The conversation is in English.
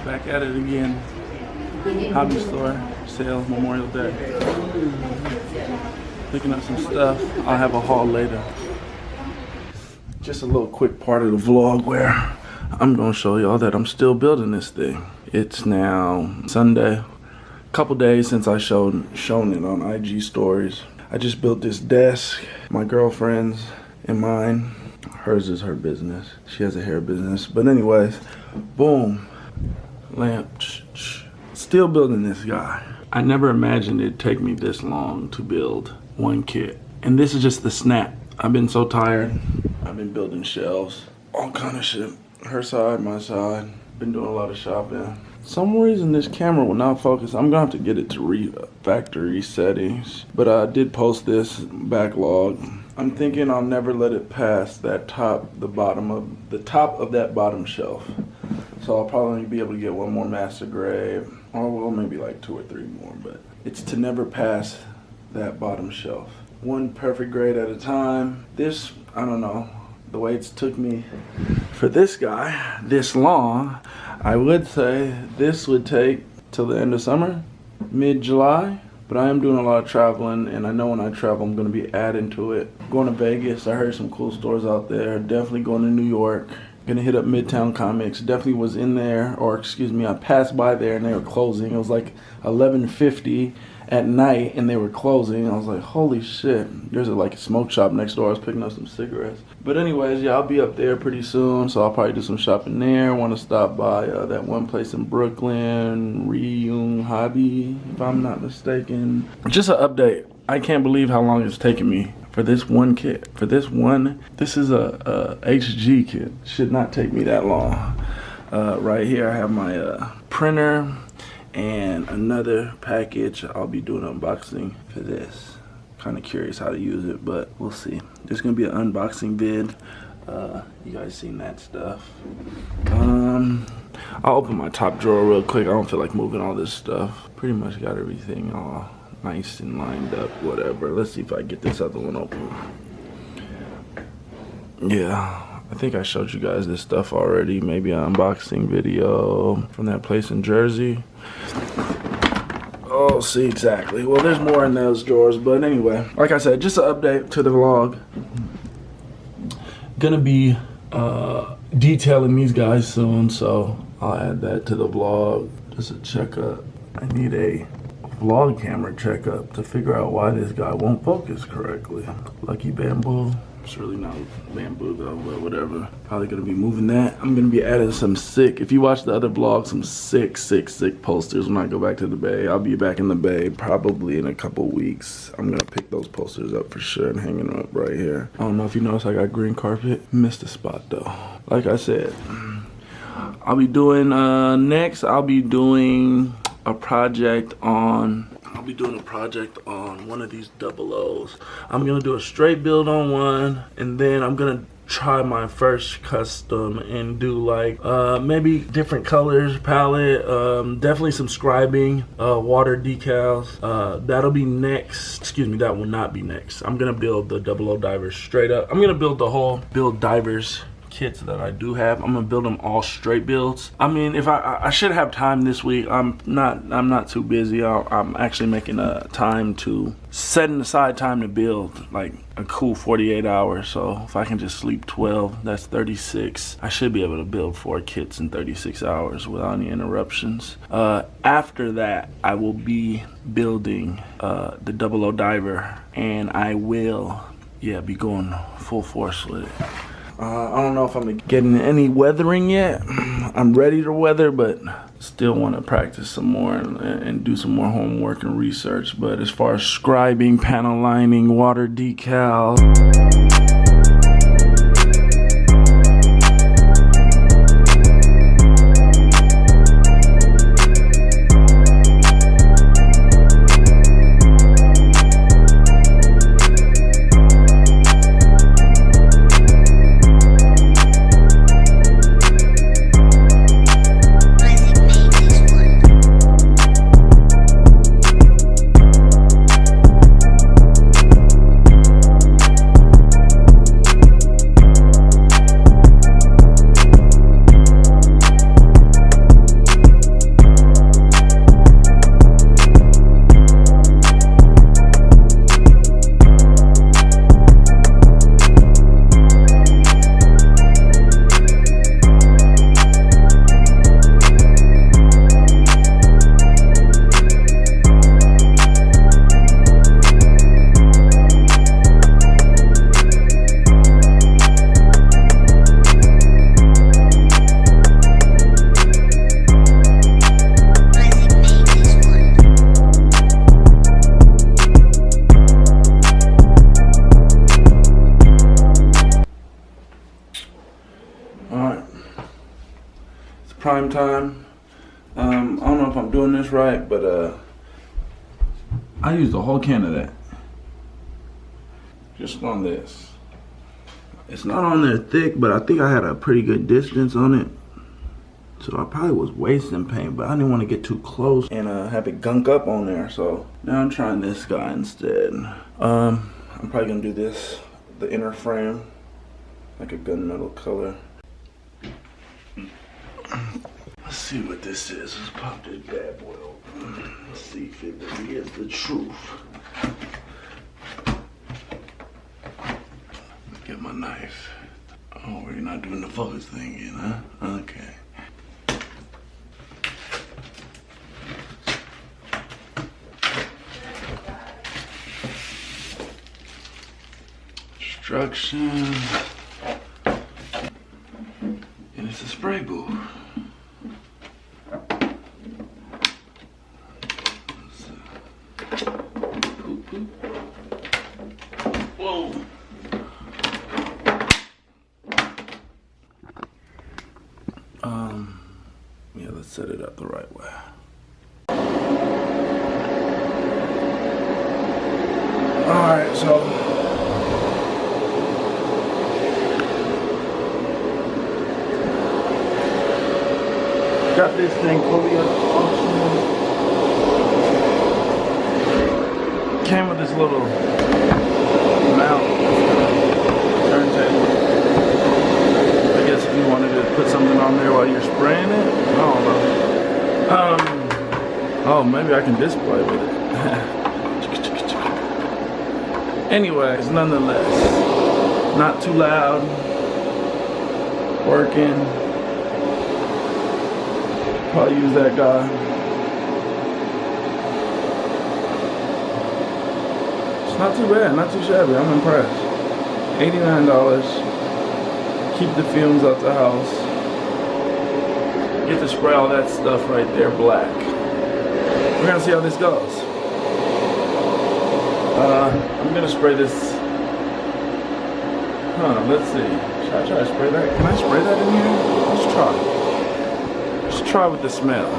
Back at it again. Hobby store, sale, Memorial Day. Picking up some stuff. I'll have a haul later. Just a little quick part of the vlog where I'm gonna show y'all that I'm still building this thing. It's now Sunday. A couple days since I shown it on IG stories. I just built this desk. My girlfriend's and mine. Hers is her business. She has a hair business. But anyways, boom. Lamp. Still building this guy. I never imagined it'd take me this long to build one kit. And this is just the snap. I've been so tired. I've been building shelves. All kind of shit. Her side, my side. Been doing a lot of shopping. Some reason this camera will not focus. I'm gonna have to get it to factory settings. But I did post this backlog. I'm thinking I'll never let it pass that top of that bottom shelf. So I'll probably be able to get one more master grade, or well, maybe like 2 or 3 more, but it's to never pass that bottom shelf. One perfect grade at a time. This, I don't know, the way it's took me for this guy this long, I would say this would take till the end of summer, mid-July. But I am doing a lot of traveling, and I know when I travel, I'm gonna be adding to it. Going to Vegas, I heard some cool stores out there. Definitely going to New York. Gonna hit up Midtown Comics. Definitely was in there, or excuse me, I passed by there and they were closing. It was like 11:50 at night and they were closing. I was like, holy shit. There's like a smoke shop next door. I was picking up some cigarettes. But anyways, yeah, I'll be up there pretty soon, so I'll probably do some shopping there. Want to stop by that one place in Brooklyn, Ryung Hobby, if I'm not mistaken. Just an update. I can't believe how long it's taken me for this one kit. This is a HG kit. Should not take me that long. Right here I have my printer and another package. I'll be doing an unboxing for this. Kind of curious how to use it, but we'll see. There's gonna be an unboxing vid. You guys seen that stuff. I'll open my top drawer real quick. I don't feel like moving all this stuff. Pretty much got everything all nice and lined up, whatever. Let's see if I get this other one open. Yeah, I think I showed you guys this stuff already. Maybe an unboxing video from that place in Jersey. Oh, see, exactly. Well, there's more in those drawers, but anyway, like I said, just an update to the vlog. Gonna be detailing these guys soon, so I'll add that to the vlog. Just a checkup. I need a vlog camera checkup to figure out why this guy won't focus correctly. Lucky bamboo. It's really not bamboo though, but whatever. Probably gonna be moving that. I'm gonna be adding some sick, if you watch the other vlogs, some sick posters when I go back to the Bay. I'll be back in the Bay probably in a couple weeks. I'm gonna pick those posters up for sure and hang them up right here. I don't know if you notice I got green carpet. Missed the spot though. Like I said, I'll be doing, next I'll be doing a project on one of these double O's. I'm gonna do a straight build on one, and then I'm gonna try my first custom and do like maybe different colors palette, definitely some scribing, water decals. That'll be next. Excuse me, that will not be next. I'm gonna build the double O divers straight up. I'm gonna build the whole divers kits that I do have. I'm gonna build them all straight builds. I mean, if I should have time this week. I'm not too busy. I'm actually making a time to setting aside time to build like a cool 48 hours. So if I can just sleep 12, that's 36. I should be able to build 4 kits in 36 hours without any interruptions. After that, I will be building the double O diver, and I will be going full force with it. I don't know if I'm getting any weathering yet. I'm ready to weather, but still want to practice some more and do some more homework and research. But as far as scribing, panel lining, water decal, prime time. I don't know if I'm doing this right, but I used a whole can of that. Just on this. It's not on there thick, but I think I had a pretty good distance on it. So I probably was wasting paint, but I didn't want to get too close and have it gunk up on there. So now I'm trying this guy instead. I'm probably gonna do this, the inner frame, like a gunmetal color. Let's see what this is. Let's pop this bad boy open. Let's see if it really is the truth. Get my knife. Oh, we're not doing the focus thing yet, huh? Okay. Instructions. And it's a spray booth. Whoa. Yeah, let's set it up the right way. Alright, so got this thing fully functional. Came with this little mount turntable. I guess if you wanted to put something on there while you're spraying it, I don't know. Oh, maybe I can display with it. Anyways, nonetheless, not too loud, working. Probably use that guy. It's not too bad, not too shabby. I'm impressed. $89. Keep the fumes out the house. Get to spray all that stuff right there black. We're gonna see how this goes. I'm gonna spray this. Let's see. Should I try to spray that? Can I spray that in here? Let's try. Let's try with the smell.